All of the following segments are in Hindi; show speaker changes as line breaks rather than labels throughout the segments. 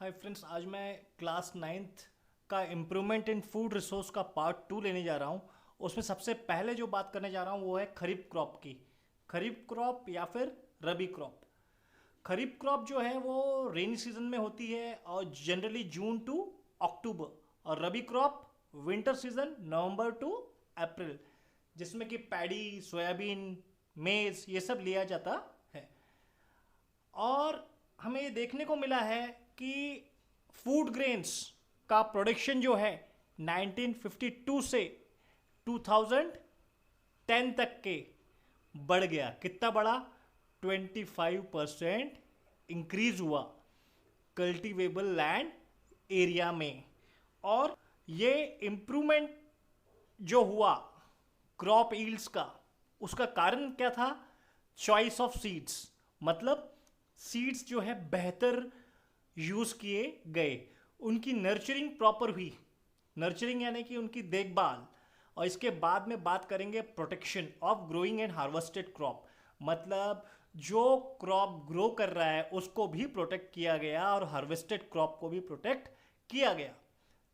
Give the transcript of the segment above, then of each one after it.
हाय फ्रेंड्स, आज मैं क्लास 9th का इम्प्रूवमेंट इन फूड रिसोर्स का पार्ट 2 लेने जा रहा हूँ। उसमें सबसे पहले जो बात करने जा रहा हूँ वो है खरीफ क्रॉप की। खरीफ क्रॉप या फिर रबी क्रॉप। खरीफ क्रॉप जो है वो रेनी सीजन में होती है और जनरली जून टू अक्टूबर, और rabi crop winter season November to April, जिसमें कि पैडी, सोयाबीन, मेज ये सब लिया जाता है। और हमें ये देखने को मिला है कि फूड ग्रेन्स का प्रोडक्शन जो है 1952 से 2010 तक के बढ़ गया। कितना बढ़ा? 25% इंक्रीज हुआ कल्टीवेबल लैंड एरिया में। और ये इम्प्रूवमेंट जो हुआ क्रॉप यील्ड्स का, उसका कारण क्या था? चॉइस ऑफ सीड्स, मतलब सीड्स जो है बेहतर यूज़ किए गए, उनकी नर्चरिंग प्रॉपर हुई। नर्चरिंग यानी कि उनकी देखभाल। और इसके बाद में बात करेंगे protection of growing and harvested crop, मतलब जो क्रॉप ग्रो कर रहा है उसको भी प्रोटेक्ट किया गया और हार्वेस्टेड क्रॉप को भी प्रोटेक्ट किया गया।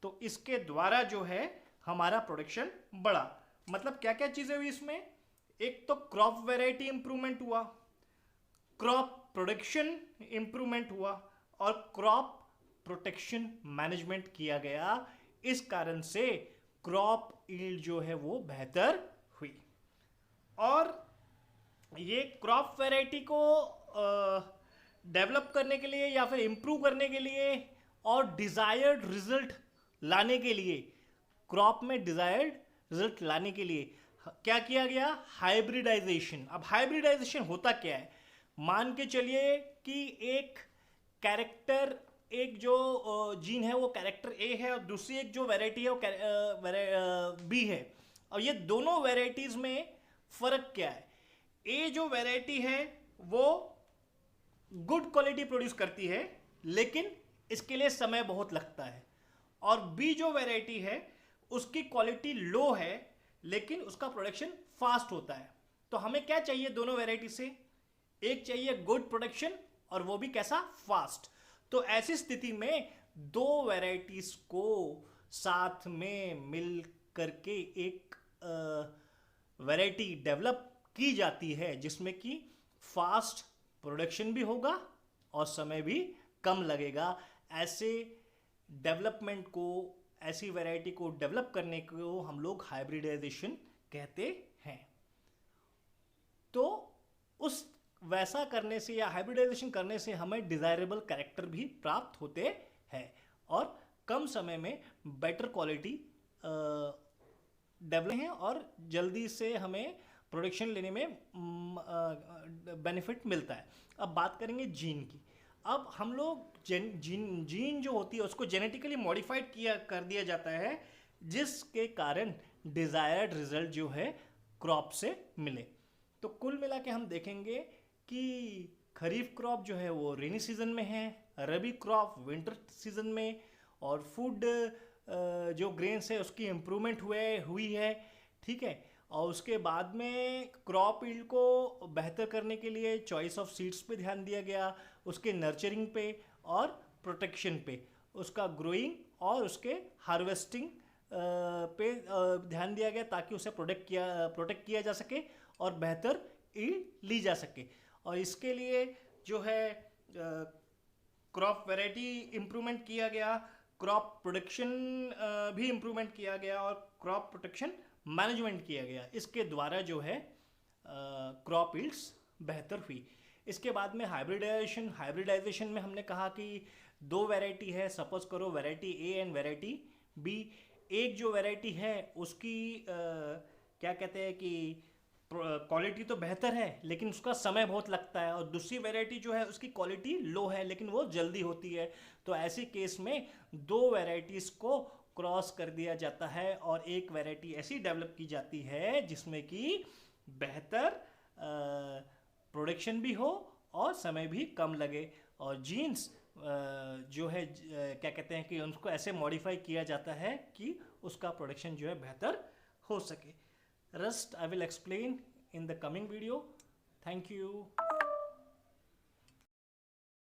तो इसके द्वारा जो है हमारा प्रोडक्शन बढ़ा। मतलब क्या क्या चीज़ें हुई इसमें? एक तो क्रॉप वैरायटी इंप्रूवमेंट हुआ, क्रॉप प्रोडक्शन इंप्रूवमेंट हुआ, और क्रॉप प्रोटेक्शन मैनेजमेंट किया गया। इस कारण से क्रॉप यील्ड जो है वो बेहतर हुई। और ये क्रॉप वैरायटी को डेवलप करने के लिए या फिर इंप्रूव करने के लिए और डिजायर्ड रिजल्ट लाने के लिए, क्रॉप में डिजायर्ड रिजल्ट लाने के लिए क्या किया गया? हाइब्रिडाइजेशन। अब हाइब्रिडाइजेशन होता क्या है? मान के चलिए कि एक कैरेक्टर, एक जो जीन है वो कैरेक्टर ए है और दूसरी एक जो वैरायटी है वो बी है। और ये दोनों वैरायटीज में फर्क क्या है? ए जो वैरायटी है वो गुड क्वालिटी प्रोड्यूस करती है, लेकिन इसके लिए समय बहुत लगता है। और बी जो वैरायटी है उसकी क्वालिटी लो है, लेकिन उसका प्रोडक्शन फास्ट होता है। तो हमें क्या चाहिए दोनों वैरायटी से? एक चाहिए गुड प्रोडक्शन, और वो भी कैसा? फास्ट। तो ऐसी स्थिति में दो वैरायटीज को साथ में मिल करके एक वैरायटी डेवलप की जाती है, जिसमें कि फास्ट प्रोडक्शन भी होगा और समय भी कम लगेगा। ऐसे डेवलपमेंट को, ऐसी वैरायटी को डेवलप करने को हम लोग हाइब्रिडाइजेशन कहते हैं। तो उस वैसा करने से या हाइब्रिडाइजेशन करने से हमें डिजायरेबल कैरेक्टर भी प्राप्त होते हैं और कम समय में बेटर क्वालिटी डेवलप है और जल्दी से हमें प्रोडक्शन लेने में बेनिफिट मिलता है। अब बात करेंगे जीन की। अब हम लोग जीन जो होती है उसको जेनेटिकली मॉडिफाइड कर दिया जाता है, जिसके कारण डिजायर्ड रिजल्ट जो है क्रॉप से मिले। तो कुल मिला के हम देखेंगे कि खरीफ क्रॉप जो है वो रेनी सीजन में है, रबी क्रॉप विंटर सीजन में, और फूड जो ग्रेन्स है उसकी इम्प्रूवमेंट हुई है। ठीक है। और उसके बाद में क्रॉप यील्ड को बेहतर करने के लिए चॉइस ऑफ सीड्स पे ध्यान दिया गया, उसके नर्चरिंग पे और प्रोटेक्शन पे, उसका ग्रोइंग और उसके हार्वेस्टिंग पे ध्यान दिया गया, ताकि उसे प्रोटेक्ट किया जा सके और बेहतर यील्ड ली जा सके। और इसके लिए जो है क्रॉप वैरायटी इम्प्रूवमेंट किया गया, क्रॉप प्रोडक्शन भी इम्प्रूवमेंट किया गया और क्रॉप प्रोटेक्शन मैनेजमेंट किया गया। इसके द्वारा जो है क्रॉप यील्ड्स बेहतर हुई। इसके बाद में हाइब्रिडाइजेशन में हमने कहा कि दो वैरायटी है, सपोज करो variety A and variety B. एक जो वैरायटी है उसकी क्या कहते हैं कि क्वालिटी तो बेहतर है लेकिन उसका समय बहुत लगता है, और दूसरी वैरायटी जो है उसकी क्वालिटी लो है लेकिन वो जल्दी होती है। तो ऐसी केस में दो वैरायटीज़ को क्रॉस कर दिया जाता है और एक वैरायटी ऐसी डेवलप की जाती है जिसमें कि बेहतर प्रोडक्शन भी हो और समय भी कम लगे। और जीन्स जो है क्या कहते हैं कि उनको ऐसे मॉडिफाई किया जाता है कि उसका प्रोडक्शन जो है बेहतर हो सके। Rest I will explain in the coming video. Thank you.